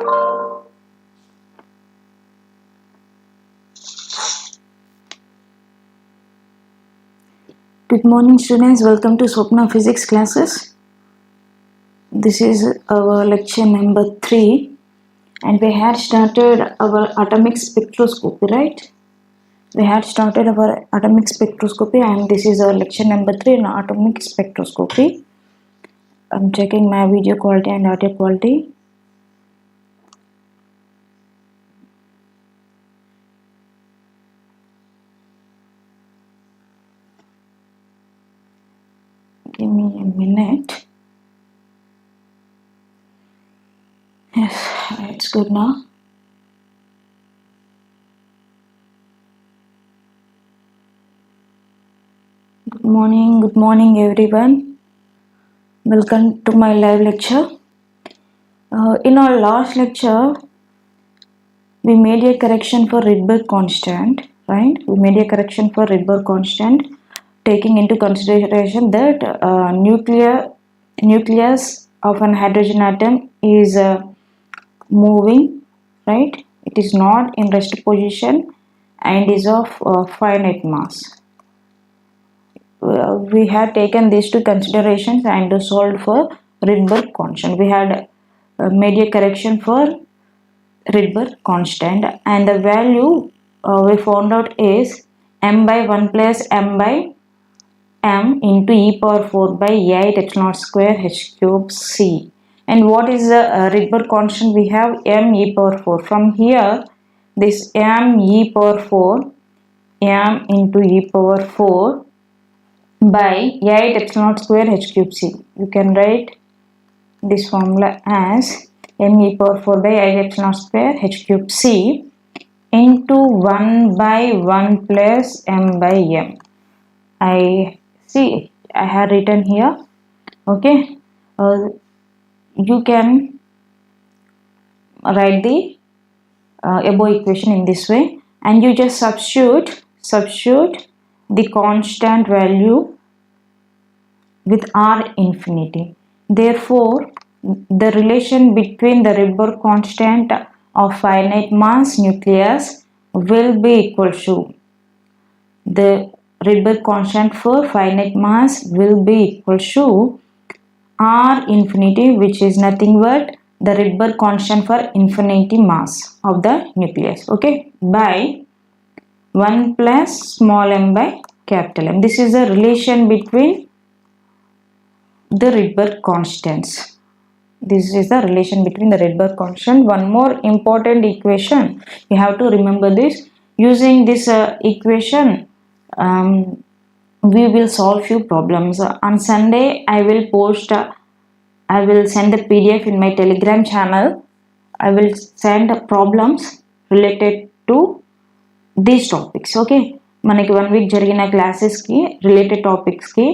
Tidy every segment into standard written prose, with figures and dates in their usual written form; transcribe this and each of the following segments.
Good morning students, welcome to Swapna physics classes. This is our lecture number 3 and we had started our atomic spectroscopy, right? We had started our atomic spectroscopy and this is our lecture number 3 in atomic spectroscopy. I'm checking my video quality and audio quality. Give me a minute. Yes, it's good now. Good morning everyone. Welcome to my live lecture. In our last lecture, we made a correction for Rydberg constant, right? We made a correction for Rydberg constant, taking into consideration that nucleus of an hydrogen atom is moving, right? It is not in rest position and is of finite mass. We had taken these two considerations and solved for Rydberg constant. We had made a correction for Rydberg constant and the value we found out is m by 1 plus m by m into e power 4 by 8 epsilon square h cube c. And what is the Rydberg constant? We have m e power 4. From here, this m e power 4, m into e power 4 by 8 epsilon square h cube c. You can write this formula as m e power 4 by 8 epsilon square h cube c into 1 by 1 plus m by m. I have written here. Okay, you can write the above equation in this way, and you just substitute the constant value with r infinity. Therefore, the relation between the Rydberg constant of finite mass nucleus will be equal to the Rydberg constant for finite mass will be equal to r infinity, which is nothing but the Rydberg constant for infinity mass of the nucleus, okay, by 1 plus small m by capital M. This is the relation between the Rydberg constants. This is the relation between the Rydberg constant. One more important equation, you have to remember this. Using this equation, we will solve few problems. On Sunday, I will send the PDF in my Telegram channel. I will send problems related to these topics. Okay, మనకి 1 week జరిగిన classes కి related topics కి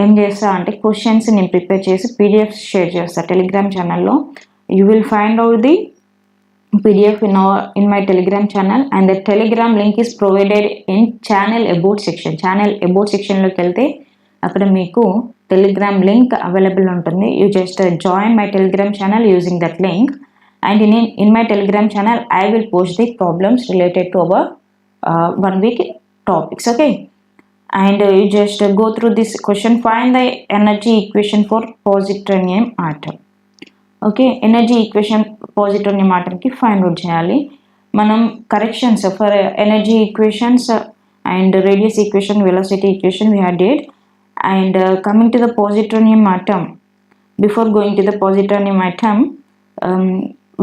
ఏం చేస్తా అంటే questions నేను prepare చేసి PDF share చేస్తా టెలిగ్రామ్ ఛానల్లో. You will find out the PDF in my Telegram channel, and the Telegram link is provided in channel about section. Channel about section loki velte akkada meeku Telegram link available untundi. You just join my Telegram channel using that link, and in my Telegram channel I will post the problems related to our 1 week topics. Okay, and you just go through this question. Find the energy equation for positronium atom. Okay, energy equation positronium atom కి find out చేయాలి. మనం corrections for energy equations and radius equation, velocity equation we had did, and coming to the positronium atom, before going to the positronium atom,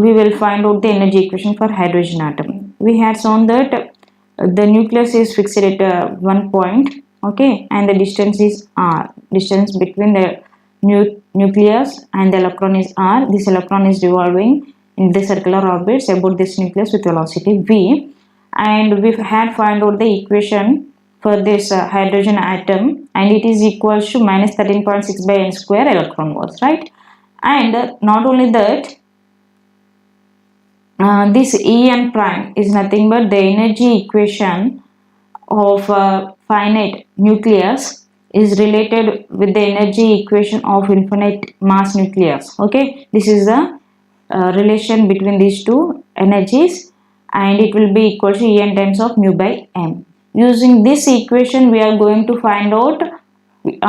we will find out the energy equation for hydrogen atom. We had shown that the nucleus is fixed at one point, okay, and the distance is r, distance between the nucleus and the electron is r. This electron is revolving in the circular orbits about this nucleus with velocity v, and we had find out the equation for this hydrogen atom, and it is equal to minus 13.6 by n square electron volts, right? And not only that, this En prime is nothing but the energy equation of finite nucleus is related with the energy equation of infinite mass nucleus. Okay, this is the relation between these two energies, and it will be equal to En times of mu by m. Using this equation we are going to find out the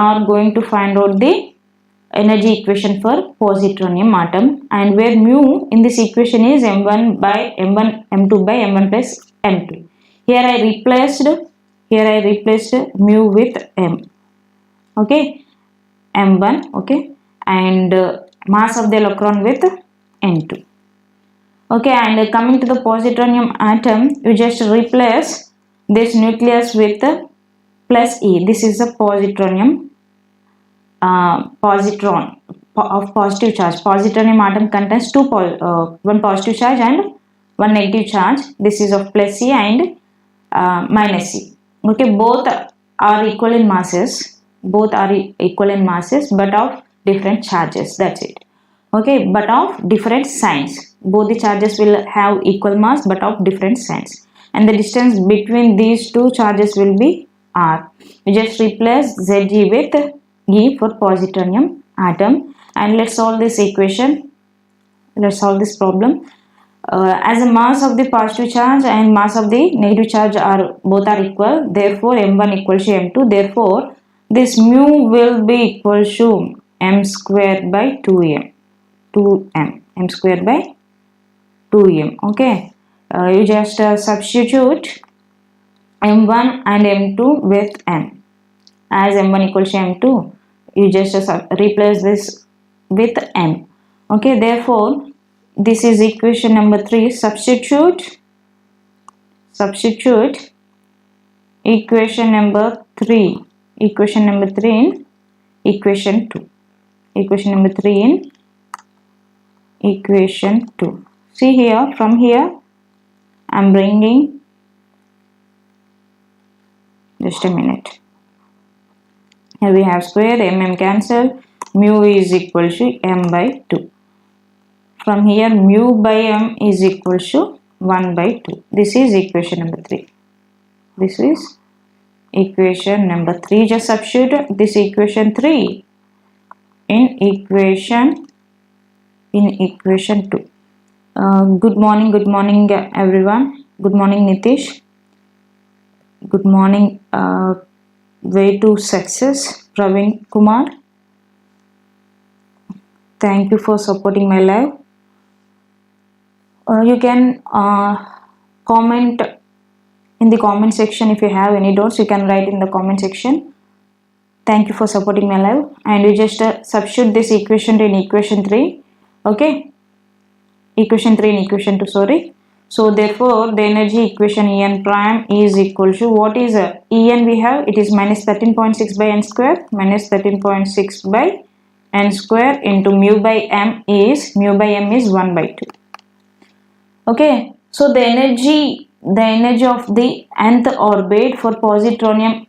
energy equation for positronium atom, and where mu in this equation is m1 by m1 m2 by m1 plus m2. Here I replaced mu with m, okay, m1, okay, and mass of the electron with n2. Okay, and coming to the positronium atom, you just replace this nucleus with plus E. This is a positronium positron of positive charge. Positronium atom contains one positive charge and one negative charge. This is of plus E and minus E. Okay, both are equal in masses. But of different charges. That's it. Okay, but of different signs. Both the charges will have equal mass but of different signs, and the distance between these two charges will be r. We just replace Zg with E for positronium atom, and let's solve this equation. Let's solve this problem. As the mass of the positive charge and mass of the negative charge are equal, therefore m1 equals to m2. Therefore this mu will be equal to m squared by 2m. M squared by 2m. Okay, you just substitute m1 and m2 with m. As m1 equals to m2, you just replace this with m. Okay, therefore this is equation number 3. Substitute equation number 3 in equation 2. See here, from here I am bringing, just a minute. Here we have square, mm cancel, mu is equal to m by 2. From here mu by m is equal to 1 by 2. This is equation number 3. Just substitute this equation 3 in equation 2. Good morning everyone. Good morning Nitish. Good morning way to success Praveen Kumar. Thank you for supporting my live. You can comment in the comment section. If you have any doubts, you can write in the comment section. Thank you for supporting my live. And you just substitute this equation in equation 3. Okay, equation 3 in equation 2, sorry. So therefore the energy equation En prime is equal to, what is En we have? It is minus 13.6 by n square, minus 13.6 by n square into mu by m is 1 by 2. Okay, so the energy of the nth orbit for positronium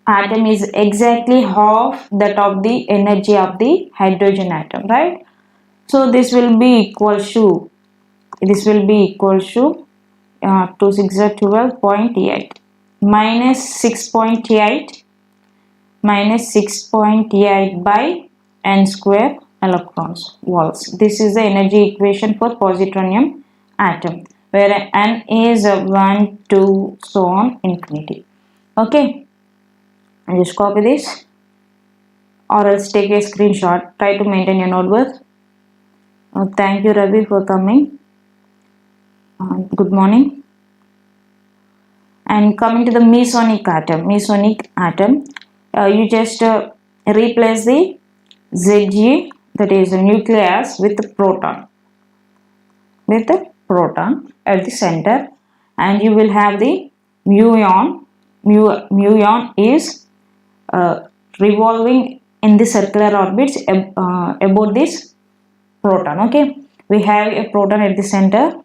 atom is exactly half that of the energy of the hydrogen atom, right? So this will be equal to 2 6 12.8 minus 6.8 by n square electrons volts. This is the energy equation for positronium atom, where n is 1, 2, so on infinity. Okay, and just copy this or else take a screenshot. Try to maintain your notebook. Thank you Ravi for coming. Good morning. And coming to the Muonic atom, you just replace the Zg, that is a nucleus, with a proton at the center, and you will have the muon is revolving in the circular orbits about this proton. Okay, we have a proton at the center.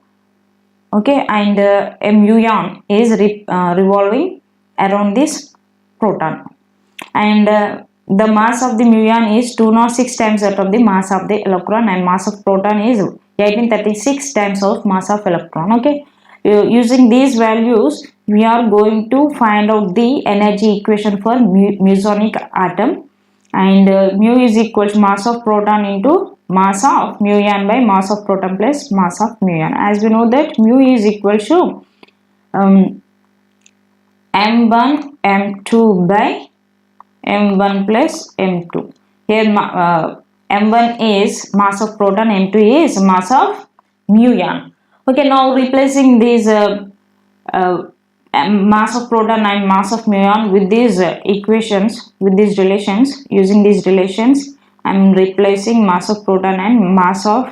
Okay, and a muon is revolving around this proton, and the mass of the muon is 206 times that of the mass of the electron, and mass of proton is 1836 times of mass of electron. Okay, using these values we are going to find out the energy equation for Muonic atom, and mu is equal to mass of proton into mass of mu n by mass of proton plus mass of mu n. As we know that mu is equal to m1 m2 by m1 plus m2. Here m1 is mass of proton, m2 is mass of mu n. Okay, now replacing these mass of proton and mass of muon with these equations, with these relations, using these relations, I am replacing mass of proton and mass of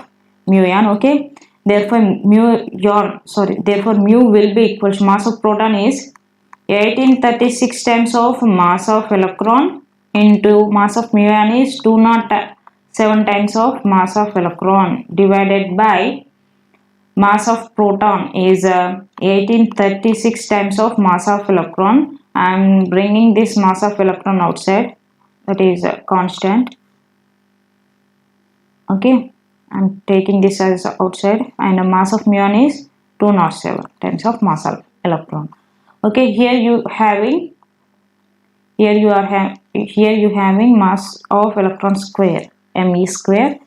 muon. Okay, therefore mu will be equal to mass of proton is 1836 times of mass of electron into mass of muon is 207 times of mass of electron divided by mass of proton is 1836 times of mass of electron. I am bringing this mass of electron outside, that is constant. Okay, I am taking this as outside, and the mass of muon is 207 times of mass of electron. Okay, here you having mass of electron square, me square.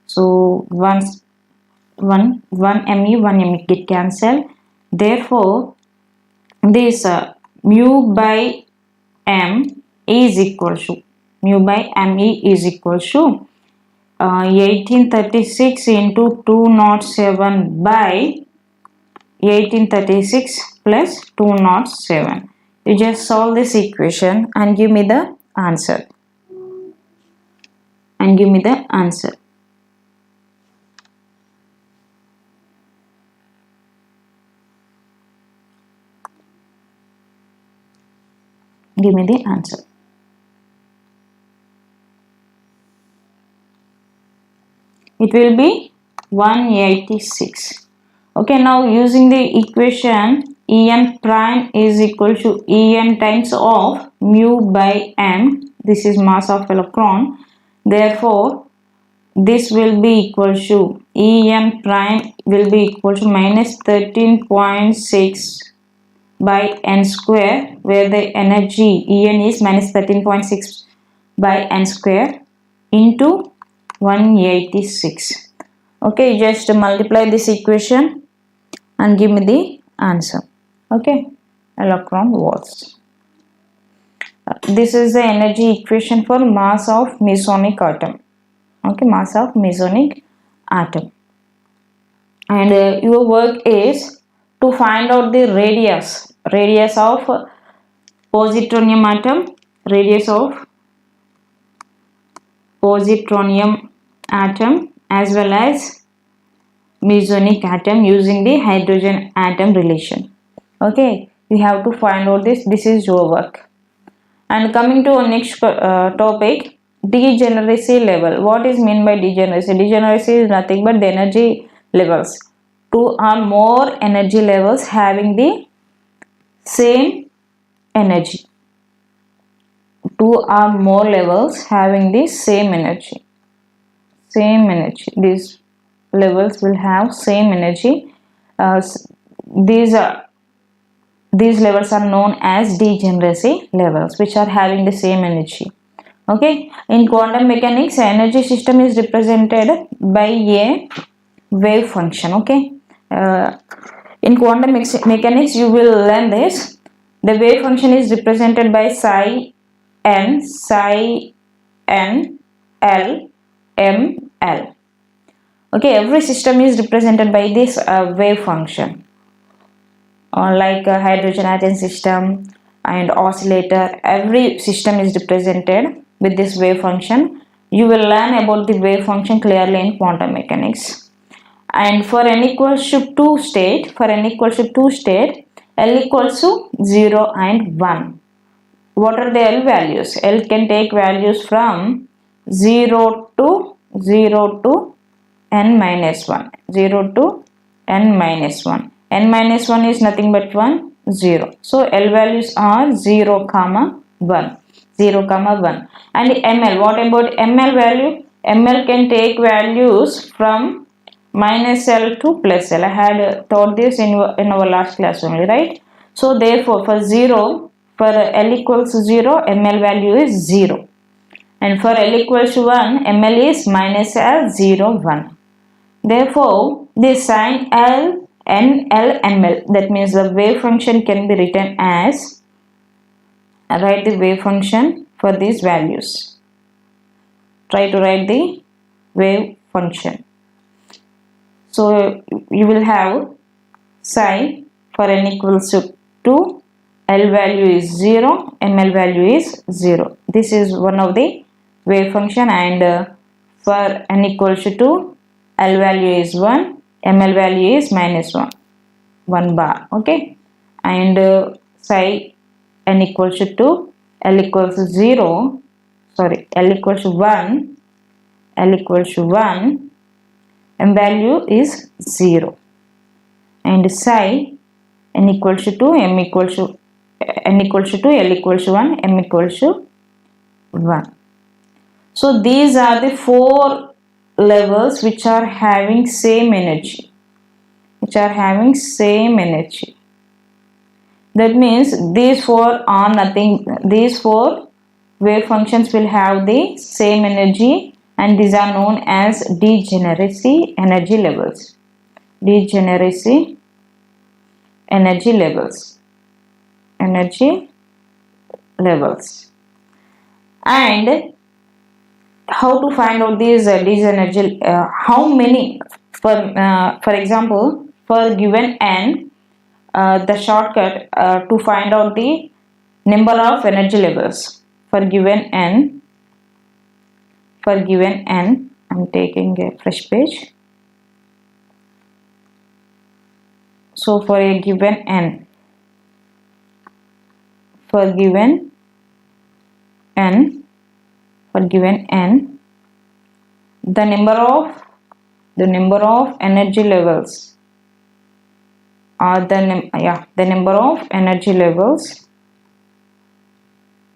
So once one me get cancelled. Therefore this mu by m is equal to 1836 into 207 by 1836 plus 207. You just solve this equation and give me the answer. Give me the answer. It will be 186. Okay, now using the equation En prime is equal to En times of mu by m. This is mass of electron. Therefore, this will be equal to En prime will be equal to minus 13.6 by n square, where the energy En is minus 13.6 by n square into 186. Okay, just multiply this equation and give me the answer. Okay, electron volts. This is the energy equation for mass of mesonic atom. Okay, mass of mesonic atom. And your work is to find out the radius of positronium atom, as well as mesonic atom using the hydrogen atom relation. Okay, we have to find out this. This is your work. And coming to our next topic, degeneracy level. What is meant by degeneracy? Degeneracy is nothing but the energy levels. Two or more energy levels having the same energy. Two or more levels having the same energy. These levels will have same energy. These levels are known as degeneracy levels, which are having the same energy. Okay, in quantum mechanics, energy system is represented by a wave function. Okay, in quantum mechanics you will learn this. The wave function is represented by psi n l m l. Okay, every system is represented by this wave function. Like a hydrogen atom system and oscillator, every system is represented with this wave function. You will learn about the wave function clearly in quantum mechanics. And for n equals to 2 state, L equals to 0 and 1. What are the L values? L can take values from 0 to n minus 1. 0 to n minus 1. N minus 1 is nothing but 1, 0. So L values are 0, 1. And ML, what about ML value? ML can take values from minus L to plus L. I had taught this in our last class only, right? So therefore for L equals to 0, ML value is 0. and for L equals to 1, ml is minus L 0 1. Therefore, this sign L N L ml, that means the wave function can be written as, write the wave function for these values. Try to write the wave function. So you will have psi for n equals to 2, L value is 0, ml value is 0. This is one of the wave function, and for n equals to 2, L value is 1, ml value is minus 1 bar. Okay, and psi n equals to 2, L equals to 0, sorry, L equals to 1, L equals to 1, m value is 0, and psi n equals to 2, m equals to n equals to 2, L equals to 1, m equals to 1. So these are the 4 levels which are having same energy. That means these 4 are nothing. These 4 wave functions will have the same energy, and these are known as degeneracy energy levels. Degeneracy energy levels. And how to find out these degeneration? How many? For example, for given n, the shortcut to find out the number of energy levels. For given n, I'm taking a fresh page. So for a given n, for given n, the number of energy levels are the number of energy levels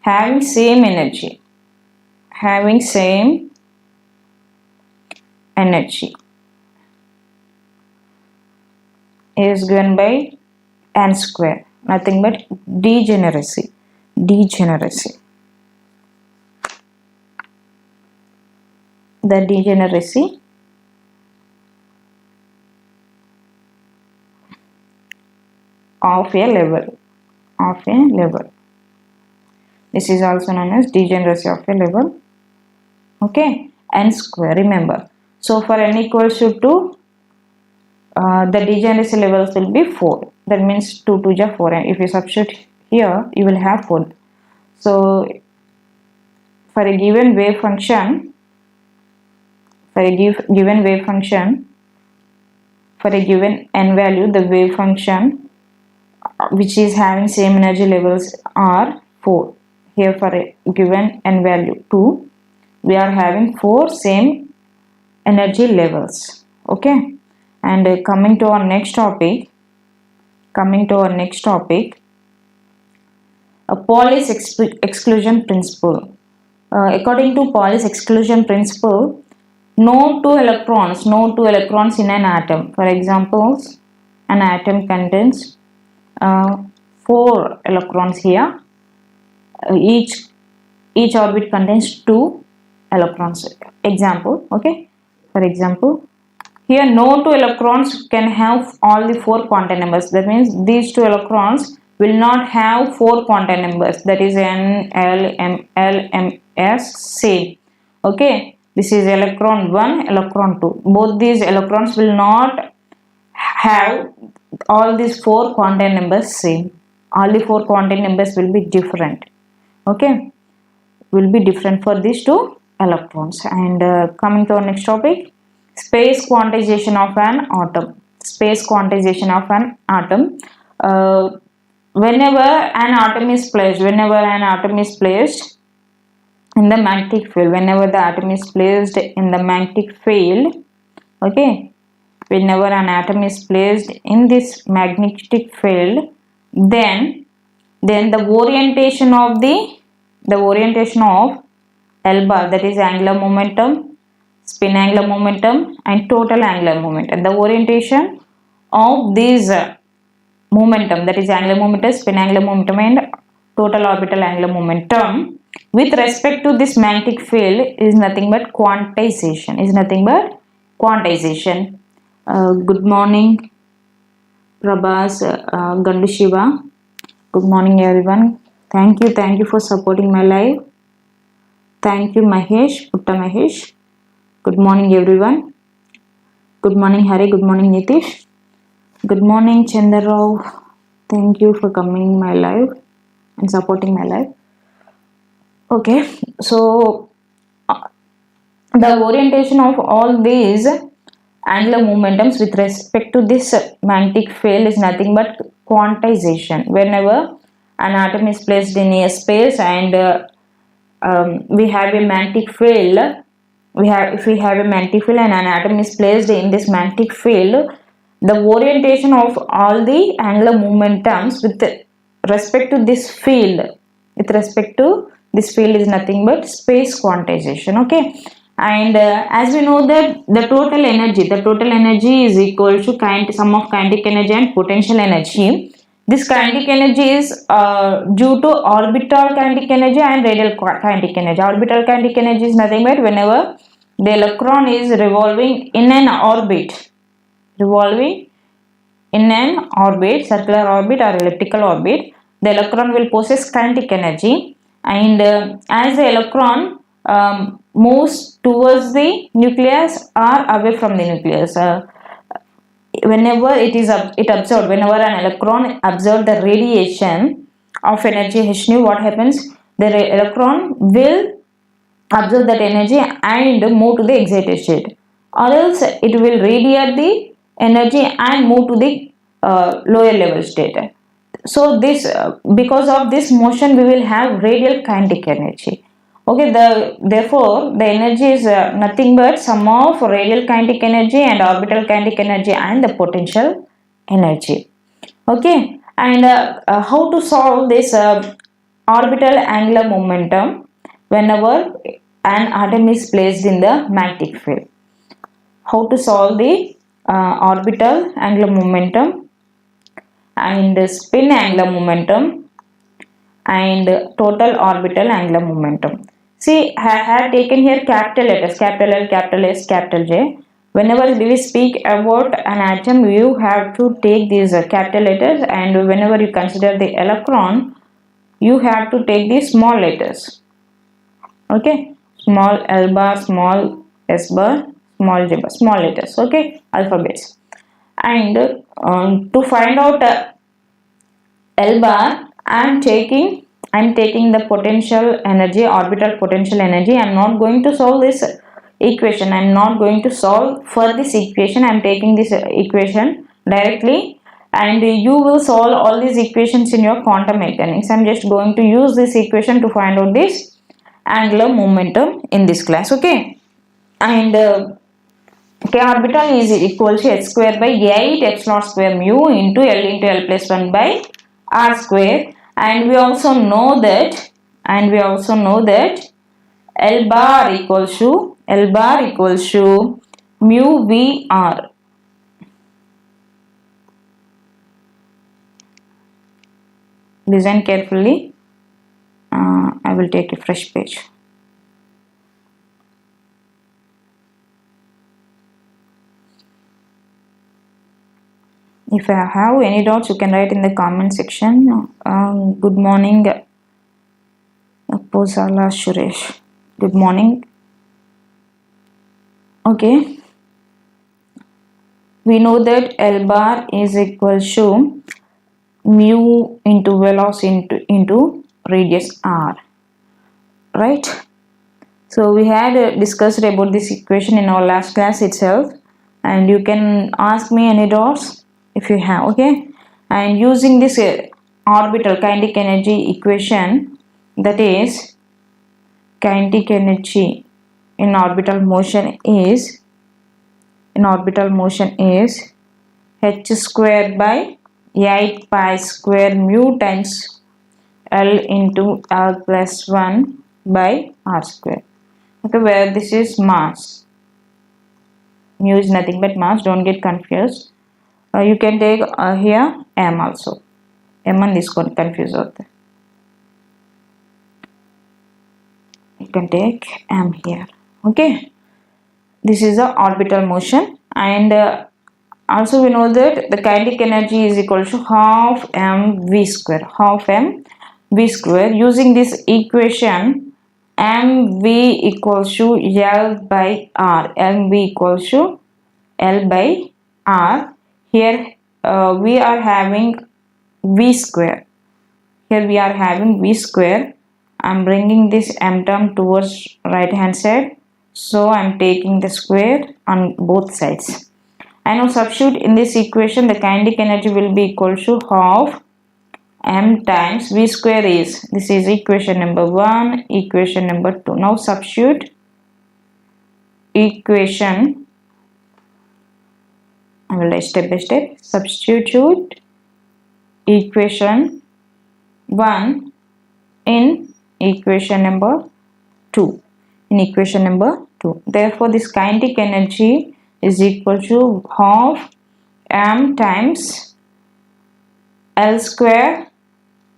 having same energy, is given by n square, nothing but degeneracy. The degeneracy of a level. This is also known as degeneracy of a level. Okay, n square, remember. So for n equals to 2, the degeneracy levels will be 4. That means 2 2 is 4, and if you substitute here, you will have 4. So for a given wave function, for a given n value, the wave function which is having same energy levels are 4. Here for a given n value 2, we are having 4 same energy levels. Okay, and coming to our next topic, a Pauli's exclusion principle. According to Pauli's exclusion principle, no two electrons in an atom. For example, an atom contains 4 electrons here. Each orbit contains 2 electrons. Example, okay. For example, here no 2 electrons can have all the 4 quantum numbers. That means these 2 electrons will not have 4 quantum numbers. That is N, L, M, L, M, S, same. Okay. This is electron 1, electron 2. Both these electrons will not have all these 4 quantum numbers same. All the 4 quantum numbers will be different. Okay, will be different for these 2 electrons. And coming to our next topic, space quantization of an atom. Whenever an atom is placed in the magnetic field, okay, whenever an atom is placed in this magnetic field, then the orientation of L bar, that is angular momentum, spin angular momentum, and total angular momentum. The orientation of these momentum, that is angular momentum, spin angular momentum, and total orbital angular momentum with respect to this magnetic field is nothing but quantization. Good morning, Prabhas, Gandu Shiva. Good morning, everyone. Thank you for supporting my live. Thank you, Mahesh, Putta Mahesh. Good morning, everyone. Good morning, Hari. Good morning, Nitish. Good morning, Chandarao. Thank you for coming my live and supporting my live. Okay, so the orientation of all these angular momentums with respect to this magnetic field is nothing but quantization. Whenever an atom is placed in a space and we have a magnetic field, if we have a magnetic field and an atom is placed in this magnetic field, the orientation of all the angular momentums with respect to this field is nothing but space quantization. Okay, and as we know that the total energy is equal to sum of kinetic energy and potential energy. This kinetic energy is due to orbital kinetic energy and radial kinetic energy. Orbital kinetic energy is nothing but whenever the electron is revolving in an orbit, circular orbit or elliptical orbit, the electron will possess kinetic energy, and as the electron moves towards the nucleus or away from the nucleus, whenever whenever an electron absorbs the radiation of energy h nu, what happens? The electron will absorb that energy and move to the excited state, or else it will radiate the energy and move to the lower level state. So this because of this motion we will have radial kinetic energy. Okay, therefore the energy is nothing but sum of radial kinetic energy and orbital kinetic energy and the potential energy. Okay, and how to solve this orbital angular momentum whenever an atom is placed in the magnetic field? How to solve the orbital angular momentum and spin angular momentum and total orbital angular momentum? See, I have taken here capital letters, capital L, capital S, capital J. Whenever we speak about an atom, you have to take these capital letters, and whenever you consider the electron, you have to take these small letters. Okay, small L bar, small S bar, small J bar, small letters. Okay, alphabets. And to find out L bar, I am taking the potential energy, orbital potential energy. I am not going to solve this equation. I am not going to solve for this equation. I am taking this equation directly, and you will solve all these equations in your quantum mechanics. I am just going to use this equation to find out this angular momentum in this class. Okay, and k orbital is equal to h square by 8 epsilon square mu into L into L plus 1 by R square, and we also know that L bar equals to mu VR. Listen carefully. I will take a fresh page. If I have any doubts, you can write in the comment section. Good morning, Posala Suresh. Good morning. Okay. We know that L bar is equal to mu into velocity into radius r. Right? So we had discussed about this equation in our last class itself, and you can ask me any doubts if you have. Okay, and using this orbital kinetic energy equation, that is kinetic energy in orbital motion is h square by 8 pi square mu times L into L plus 1 by R square. Okay, where this is mass. Mu is nothing but mass, don't get confused. You can take here m also. M and this got confused out there. can take m here. Okay, this is the orbital motion, and also we know that the kinetic energy is equal to half mv square, half mv square. Using this equation, mv equals to L by R, mv equals to L by R. Here we are having v square. Here we are having v square. I am bringing this m term towards right hand side, so I am taking the square on both sides. I now substitute in this equation, the kinetic energy will be equal to half m times v square is, this is equation number 1, equation number 2. Now substitute equation, I will write step by step. Substitute equation 1 in equation number 2. In equation number 2. Therefore, this kinetic energy is equal to half m times L square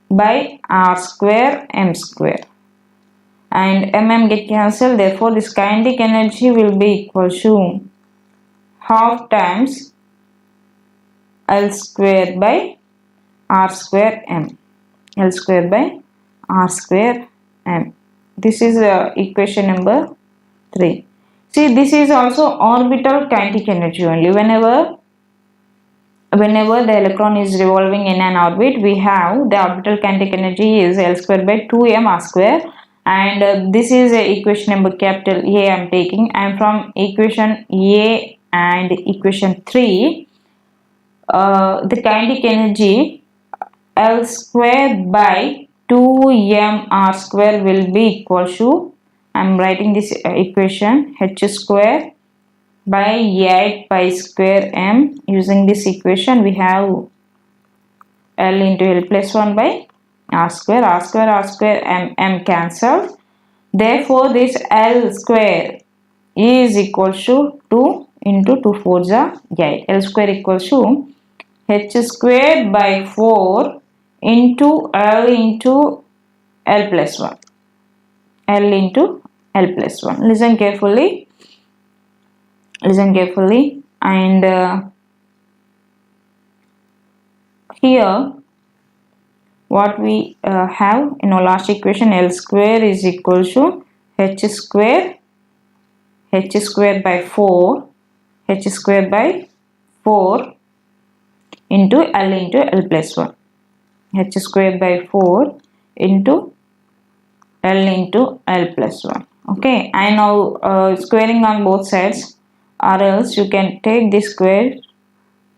by R square m square. And mm get cancelled. Therefore, this kinetic energy will be equal to half times L square by R square m. L square by R square m. This is equation number 3. See, this is also orbital kinetic energy only. Whenever the electron is revolving in an orbit, we have the orbital kinetic energy is L square by 2m R square, and this is equation number capital A I am taking, and from equation A and equation 3, the kinetic energy L square by 2m R square will be equal to, I am writing this equation, h square by 8 pi square m. Using this equation, we have L into L plus 1 by R square, m cancelled. Therefore, this L square is equal to 2 into 2 4s are 8. L square equals to h square by 4 into L plus 1. L into L plus 1. Listen carefully. And here what we have in our last equation, L square is equal to h square by 4 into L plus 1. h square by 4 into L plus 1. Okay, I now squaring on both sides, or else you can take this square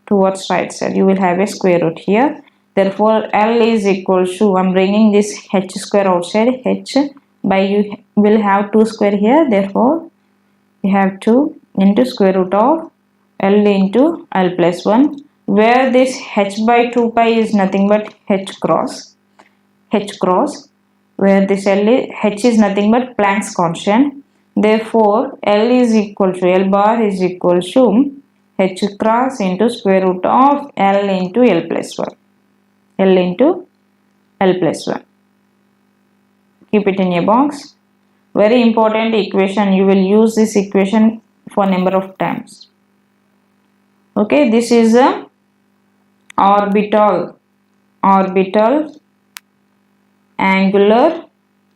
towards right side. You will have a square root here. Therefore, L is equal to, I am bringing this h square outside, h by, you will have 2 square here. Therefore, you have 2 into square root of L into L plus 1, where this h by 2 pi is nothing but h cross, where this h is nothing but Planck's constant. Therefore, L bar is equal to h cross into square root of L into L plus 1. Keep it in your box. Very important equation. You will use this equation for number of times. Okay, this is a orbital angular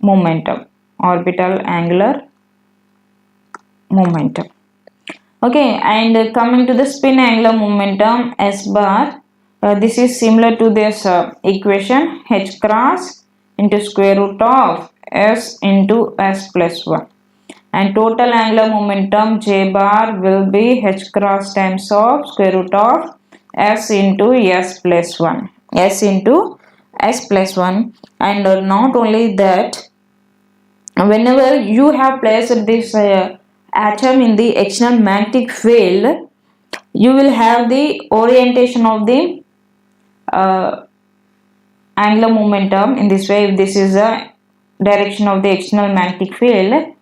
momentum. Okay, and coming to the spin angular momentum, S bar, this is similar to this equation, h cross into square root of S into S plus 1, and total angular momentum J bar will be h cross times of square root of S into S plus 1. And not only that, whenever you have placed this atom in the external magnetic field, you will have the orientation of the angular momentum in this way. If this is the direction of the external magnetic field,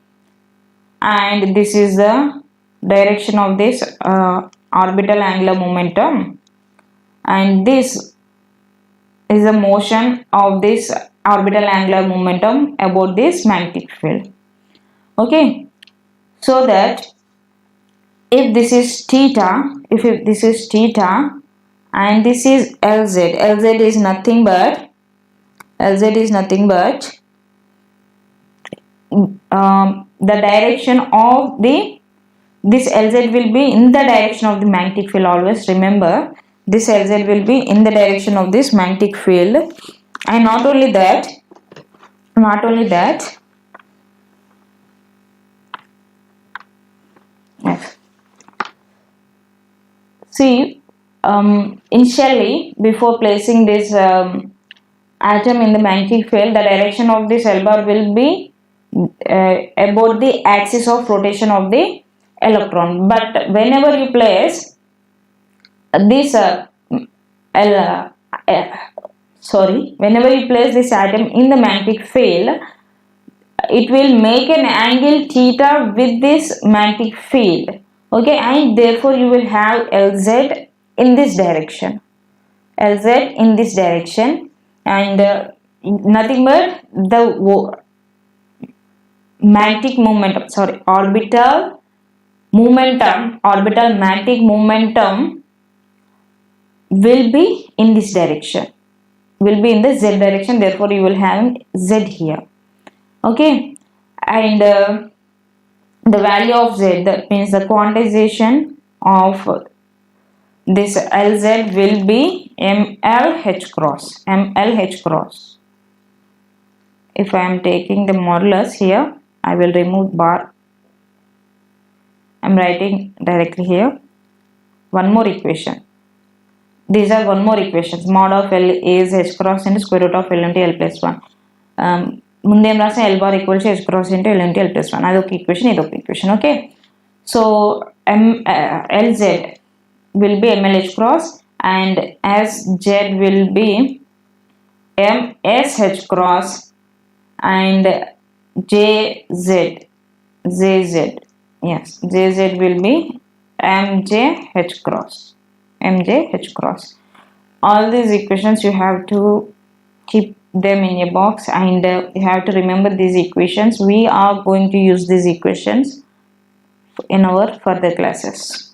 and this is the direction of this orbital angular momentum, and this is the motion of this orbital angular momentum about this magnetic field. Okay, so that if this is theta, if this is theta and this is LZ, LZ is nothing but the direction of this LZ will be in the direction of the magnetic field. Always remember, this LZ will be in the direction of this magnetic field. And not only that, yes. See, initially before placing this atom in the magnetic field, the direction of this L bar will be about the axis of rotation of the electron. But whenever you place this whenever you place this atom in the magnetic field, it will make an angle theta with this magnetic field. Okay, and therefore you will have LZ in this direction. LZ in this direction, and nothing but the magnetic momentum, orbital magnetic momentum will be in this direction, will be in the Z direction. Therefore you will have Z here. Okay, and the value of Z, that means the quantization of this LZ will be MLH cross. If I am taking the modulus here, I will remove bar. I am writing directly here. One more equation. These are one more equations. Mod of L is H cross into square root of L into L plus 1. Mundem rasa L bar equals to H cross into L into L plus 1. Adok equation. Okay. So LZ will be MLH cross and SZ will be MSH cross and JZ will be MJH cross. All these equations you have to keep them in a box, and you have to remember these equations. We are going to use these equations in our further classes.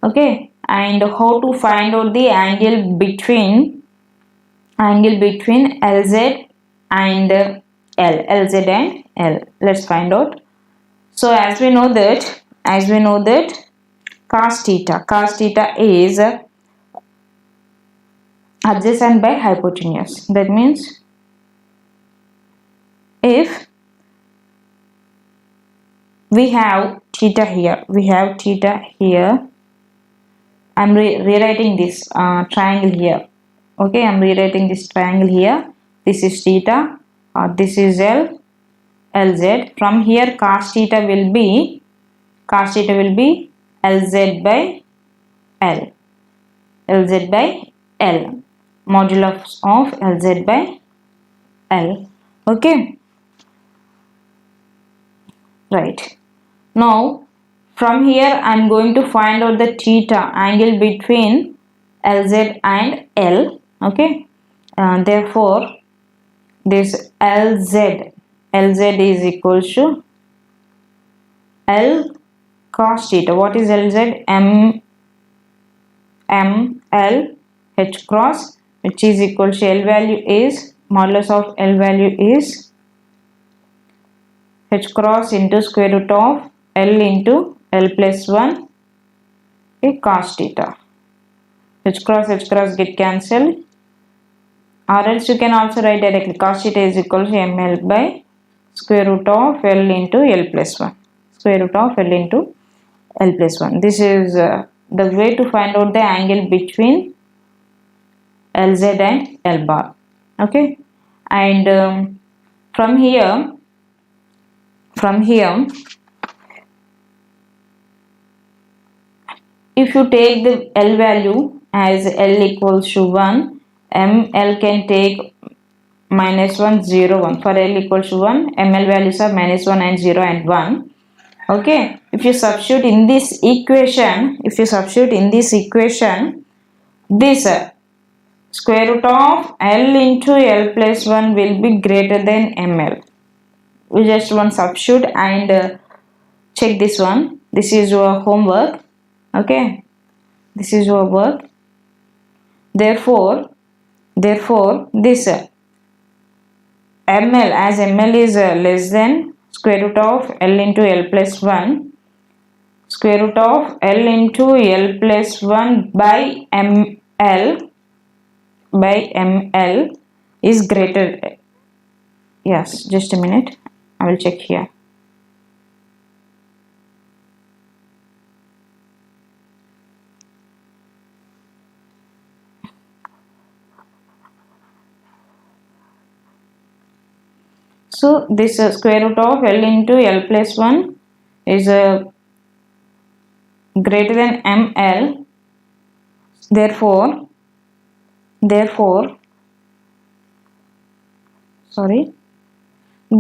Okay, and how to find out the angle between LZ and L. Let's find out. So as we know that cos theta is adjacent by hypotenuse. That means if we have theta here, I'm rewriting this triangle here. Okay, I'm rewriting this triangle here. This is theta, this is LZ. From here cos theta will be LZ by L. Modulus of LZ by L. Okay, right. Now from here I am going to find out the theta angle between LZ and L. Okay, therefore this LZ is equal to L cos theta. What is LZ? L H cross, which is equal to L value is modulus of L value is H cross into square root of L into L plus 1 cos theta. H cross get cancelled, or else you can also write directly cos theta is equal to ML by square root of L into L plus 1. This is the way to find out the angle between LZ and L bar. Okay, and from here if you take the L value as L equals to 1, ML can take -1, 0, 1. For L equals to 1, ML values are -1 and 0 and 1. Okay, if you substitute in this equation, this square root of L into L plus 1 will be greater than ML. we just one substitute and check this one. This is your homework. Okay, this is your work. Therefore this ml, as ml is less than square root of l into l plus 1, square root of l into l plus 1 by ml is greater. Yes, just a minute, I will check here. So this square root of l into l plus 1 is greater than ml. Therefore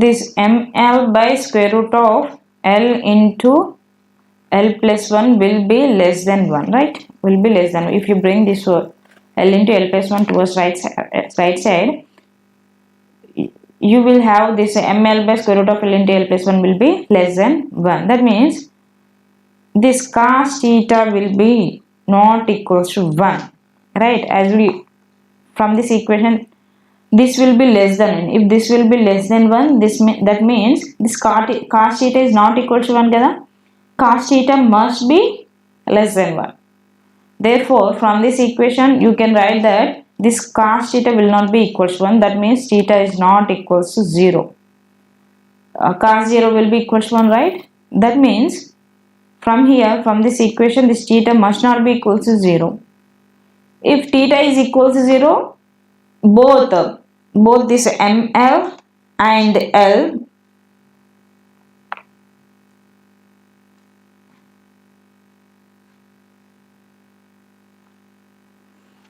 this ml by square root of l into l plus 1 will be less than 1, right? Will be less than 1. If you bring this l into l plus 1 towards right side, you will have this ml by square root of l into l plus 1 will be less than 1. That means this cos theta will be not equals to 1, right? As we from this equation, this will be less than 1. If this will be less than 1, that means this cos theta is not equal to 1 kada. Cos theta must be less than 1. Therefore, from this equation you can write that this cos theta will not be equal to 1. That means theta is not equal to 0. Cos 0 will be equal to 1, right? That means from here, from this equation, this theta must not be equal to 0. If theta is equal to 0, both this ml and l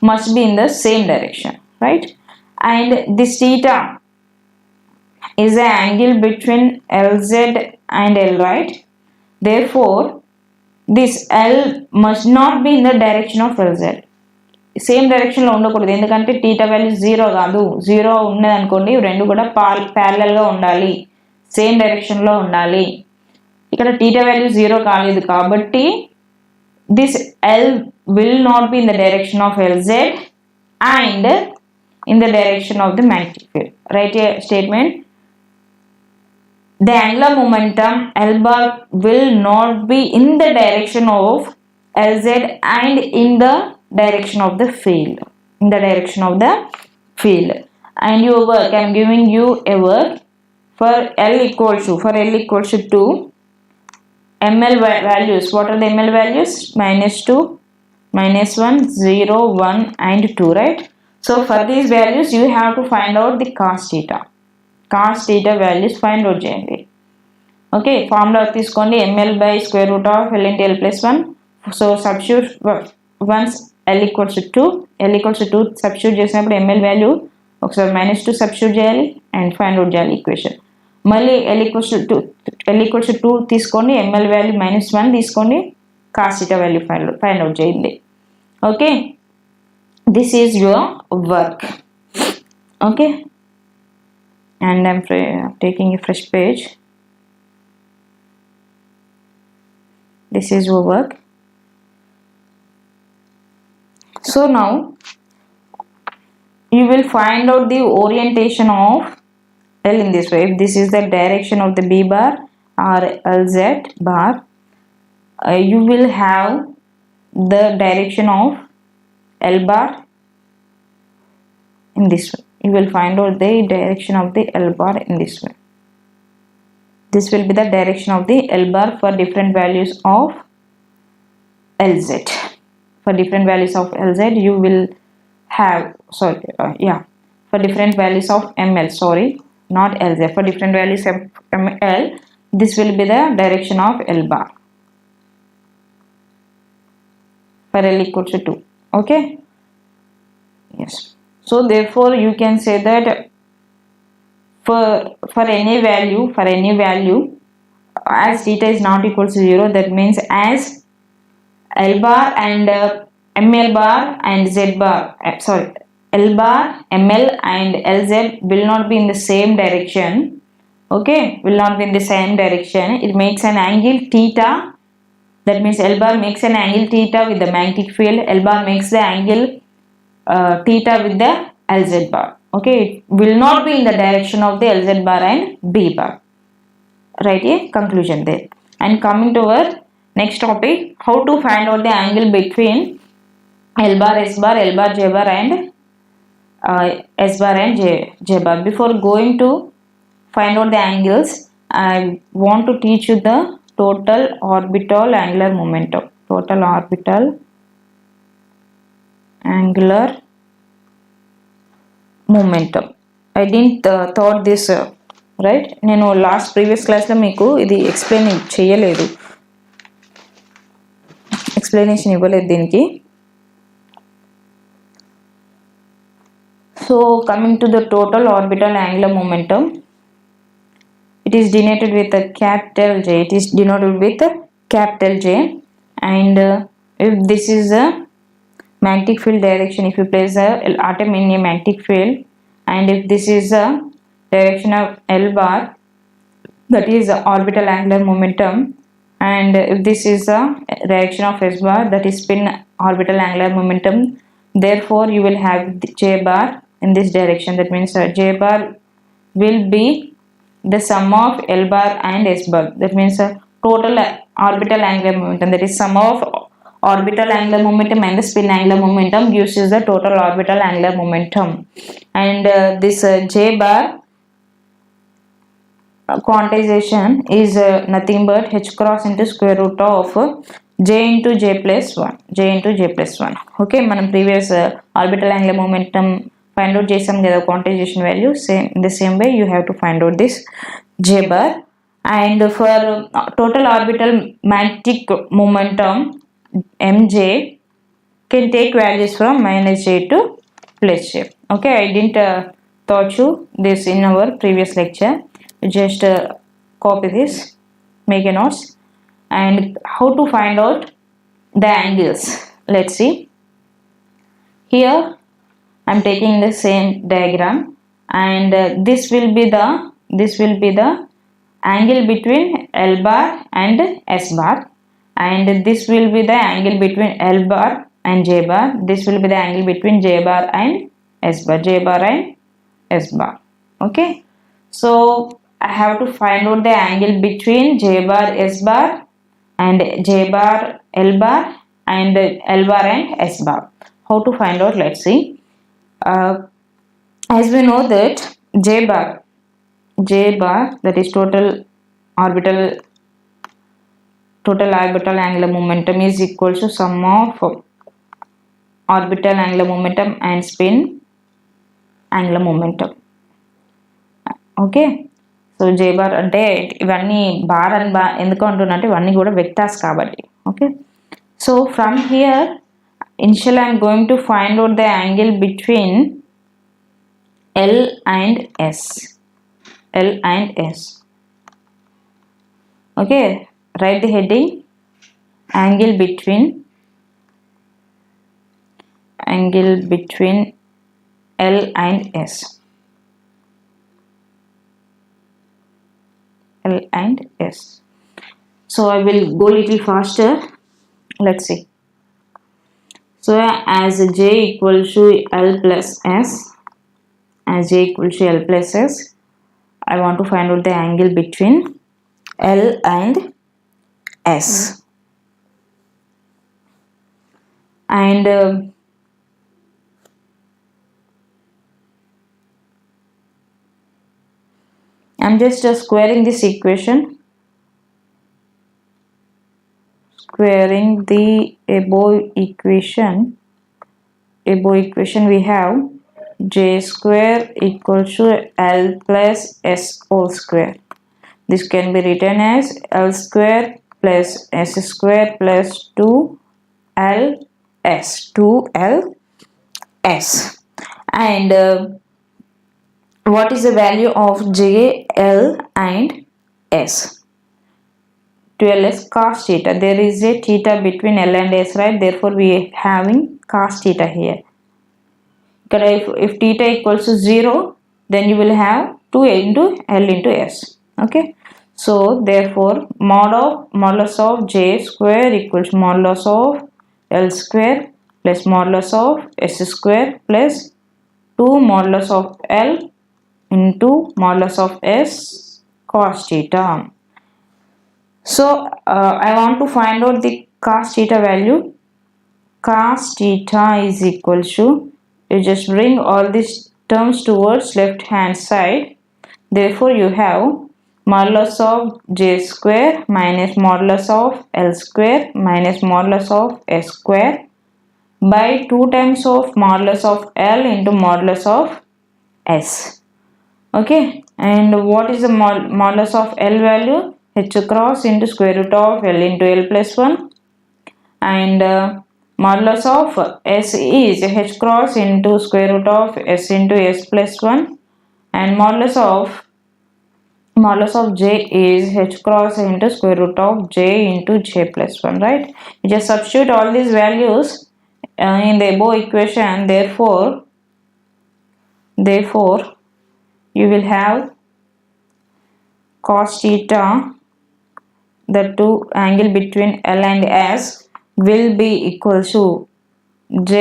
must be in the same direction, right? And this theta is the angle between LZ and L, right? Therefore, this L must not be in the direction of LZ. Same direction లో ఉండకూడదు, ఎందుకంటే theta value 0 కాదు. 0 ఉన్నది అనుకోండి, రెండు కూడా parallel గా ఉండాలి, సేమ్ డైరెక్షన్ లో ఉండాలి. ఇక్కడ టీటా వాల్యూ 0 కాలేదు కాబట్టి this L will not be in the direction of LZ and in the direction of the magnetic field. Write a statement. The angular momentum L bar will not be in the direction of LZ and in the direction of the field. In the direction of the field. And your work, I am giving you a work for L equals to 2. ml values, what are the ml values? -2, -1, 0, 1 and 2, right? So for these values you have to find out the cos theta values find out cheyandi. Okay, formula తీసుకోండి, ml by square root of l into l plus 1. So substitute once l equals to 2 substitute చేసినప్పుడు ml value ఒకసారి -2 substitute చేయాలి and find out చేయాలి equation. మళ్ళీ l equals to 2 తీసుకోండి, ml value -1 తీసుకోండి, cos theta value find out చేయండి. Okay, this is your work. Okay, and I'm taking a fresh page. This is your work. So now you will find out the orientation of L in this way. If this is the direction of the B bar or LZ bar, you will have the direction of L bar in this way. You will find out the direction of the L bar in this way. This will be the direction of the L bar for different values of LZ. For different values of LZ, you will have, for different values of ML, not LZ. For different values of ML, this will be the direction of L bar. For L equals to 2. Okay? Yes. So therefore, you can say that for any value, as theta is not equal to 0, that means as L bar and ML bar and Z bar, L bar, ML and LZ will not be in the same direction. Okay, will not be in the same direction. It makes an angle theta. That means L bar makes an angle theta with the magnetic field. L bar makes the angle theta with the LZ bar. Okay, it will not be in the direction of the LZ bar and B bar. Write a conclusion there. And coming to our next topic, how to find out the angle between L bar, S bar, L bar, J bar and S bar and J bar. Before going to find out the angles, I want to teach you the total orbital angular momentum. Total orbital angular momentum. I didn't thought this right. నేను last previous క్లాస్లో మీకు ఇది explain చేయలేదు, explanation ఇవ్వలేదు దీనికి. So coming to the total orbital angular momentum, it is denoted with a capital J. It is denoted with a capital J, and if this is a magnetic field direction, if you place a atom in a magnetic field, and if this is a direction of L bar, that is orbital angular momentum, and if this is a direction of S bar, that is spin orbital angular momentum. Therefore you will have J bar in this direction. That means J bar will be the sum of L bar and S bar. That means total orbital angular momentum, that is sum of orbital angular momentum and the spin angular momentum gives us the total orbital angular momentum. And this J bar quantization is nothing but h cross into square root of J into J plus 1. J into J plus 1. Okay, మనం previous orbital angular momentum find out చేసాం కదా quantization value. Same in the same way you have to find out this J bar. And for total orbital magnetic momentum, mj can take values from minus j to plus j. Okay, I didn't taught you this in our previous lecture. Just copy this, make a notes. And how to find out the angles, let's see. Here I'm taking the same diagram, and this will be the angle between L bar and S bar, and this will be the angle between L bar and J bar. This will be the angle between J bar and S bar. J bar and S bar. Okay, so I have to find out the angle between J bar, S bar, and J bar, L bar, and L bar and S bar. How to find out? Let's see. As we know that J bar, that is total orbital angular momentum is equal to sum of orbital angular momentum and spin angular momentum. Okay, so J bar అంటే ఇవన్నీ bar అని ఎందుకు అంటున్నా ఇవన్నీ కూడా vectors కాబట్టి. Okay, so from here initially I am going to find out the angle between L and S. Okay, write the heading angle between L and S. L and S. So I will go little faster. Let's see. So as J equals to L plus S, I want to find out the angle between L and S. And I'm just squaring this equation. Squaring the above equation we have J square equals to L plus S whole square. This can be written as L square plus S square plus 2LS. And what is the value of J, L and S? 12s cos theta. There is a theta between L and S, right? Therefore we are having cos theta here. If theta equals to 0, then you will have 2 into L into S. Okay, so therefore modulus of j square equals modulus of L square plus modulus of S square plus 2 modulus of L into modulus of S cos theta. So I want to find out the cos theta value. Cos theta is equal to, you just bring all these terms towards left hand side. Therefore you have modulus of j square minus modulus of L square minus modulus of S square by 2 times of modulus of L into modulus of S. Okay, and what is the modulus of L value? H cross into square root of L into L plus 1, and modulus of S is H cross into square root of S into S plus 1, and modulus of J is H cross into square root of J into J plus 1, right? You just substitute all these values in the above equation. Therefore you will have cos theta, the two angle between L and S, will be equal to J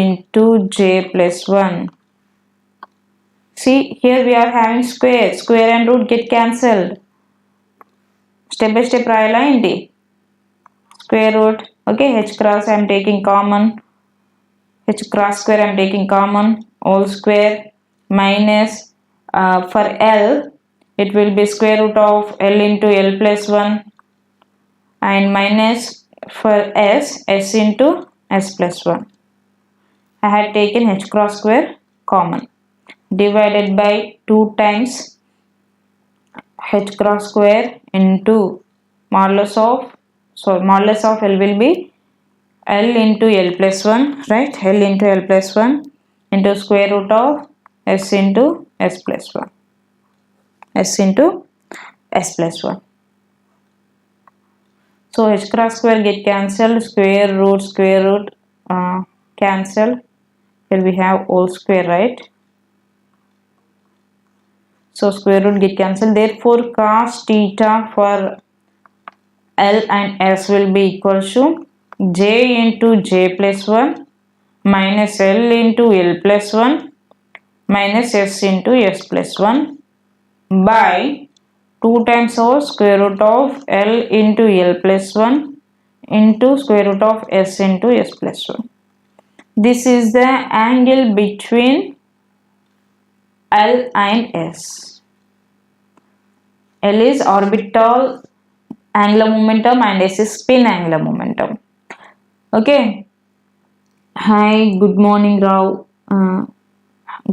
into J plus 1. See, here we are having square and root get cancelled. Step by step rayala indi. Square root, okay, H cross I am taking common, H cross square I am taking common, whole square minus for L it will be square root of L into L plus 1, and minus for S into S plus 1. I had taken H cross square common, divided by 2 times H cross square into modulus of L will be L into L plus 1, right? L into L plus 1 into square root of S into S plus 1. S into S plus 1. So H cross square get cancelled, square root cancel. Here we have whole square, right? So square root get cancelled. Therefore cos theta for L and S will be equal to J into J plus 1 minus L into L plus 1 minus S into S plus 1 by 2 times of square root of L into L plus 1 into square root of S into S plus 1. This is the angle between L and S. L is orbital angular momentum and S is spin angular momentum. Okay. Hi, good morning, Rao.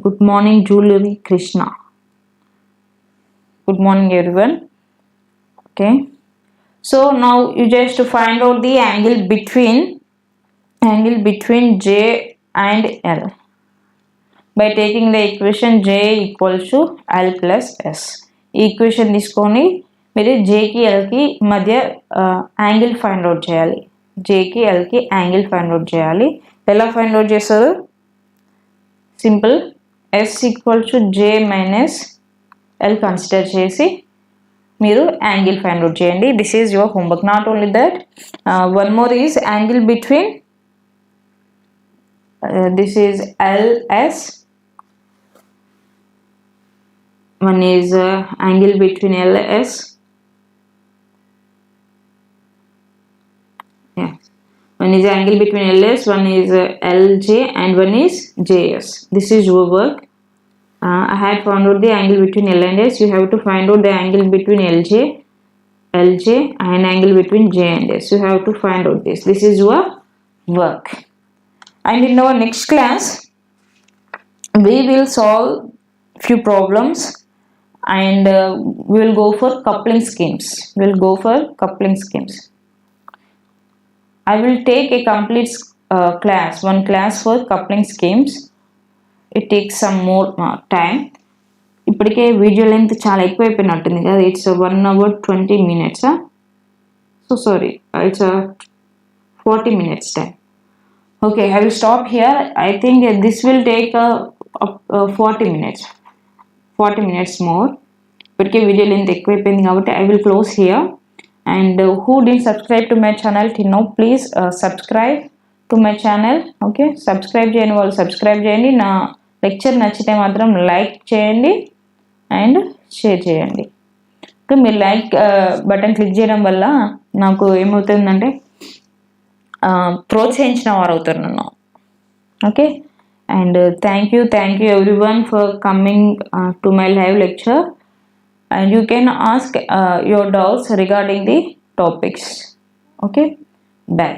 Good morning, Jewelry Krishna. Good morning, everyone. Okay. So now you just find out the angle between J and L by taking the equation J equal to L plus S. Equation తీసుకొని మీరు J కి L కి మధ్య angle find out చేయాలి. J కి L కి angle find out చేయాలి. ఎలా ఫైండ్ అవుట్ చేస్తారు? Simple, S equal to J minus L consider చేసి మీరు యాంగిల్ ఫైండ్ అవుట్ చేయండి. This is your homework. Not only that, one more is angle between this is LS. One is angle between LS. Yeah. One is angle between LS, one is LJ, and one is JS. This is your work. I had found out the angle between L and S. You have to find out the angle between LJ, and angle between J and S. You have to find out this. This is your work. And in our next class, we will solve few problems, and we will go for coupling schemes. I will take a complete one class for coupling schemes. It takes some more time. ఇప్పటికే video length చాలా ఎక్కువైపోయినట్టుంది కదా. It's 1 hour 20 minutes. So sorry, it's 40 minutes time. Okay, I will stop here. I think this will take 40 minutes more. ఇప్పటికే video length ఎక్కువైపోయింది కాబట్టి I will close here. And who did subscribe to my channel till now, please subscribe to my channel. Okay, subscribe చేయని వాళ్ళు subscribe చేయండి. నా lecture నచ్చితే మాత్రం like చేయండి అండ్ షేర్ చేయండి. ఓకే, మీరు లైక్ బటన్ క్లిక్ చేయడం వల్ల నాకు ఏమవుతుందంటే ప్రోత్సహించిన వారు అవుతారు నన్ను. Okay, and thank you everyone for coming to my live lecture, and you can ask your doubts regarding the topics. Okay, bye.